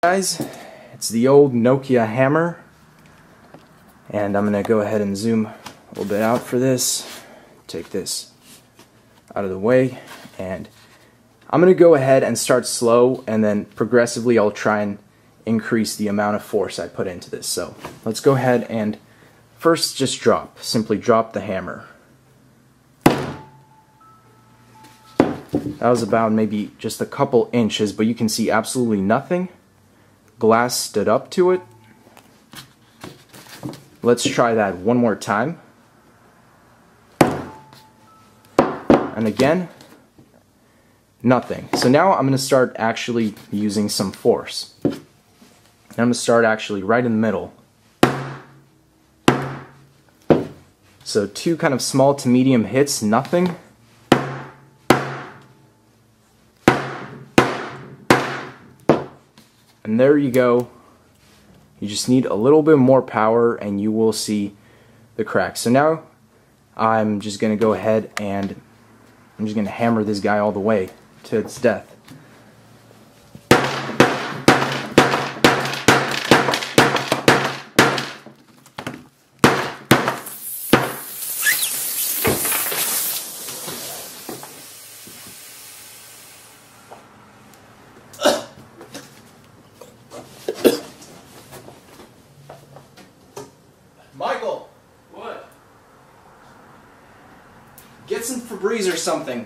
Guys, it's the old Nokia hammer, and I'm gonna go ahead and zoom a little bit out for this, take this out of the way, and I'm gonna go ahead and start slow, and then progressively I'll try and increase the amount of force I put into this. So let's go ahead and first just simply drop the hammer. That was about maybe just a couple inches, but you can see absolutely nothing. Glass stood up to it. Let's try that one more time. And again, nothing. So now I'm going to start actually using some force. And I'm going to start actually right in the middle. So two kind of small to medium hits, nothing. And there you go. You just need a little bit more power and you will see the cracks. So now I'm just going to go ahead and I'm just going to hammer this guy all the way to its death. Michael! What? Get some Febreze or something.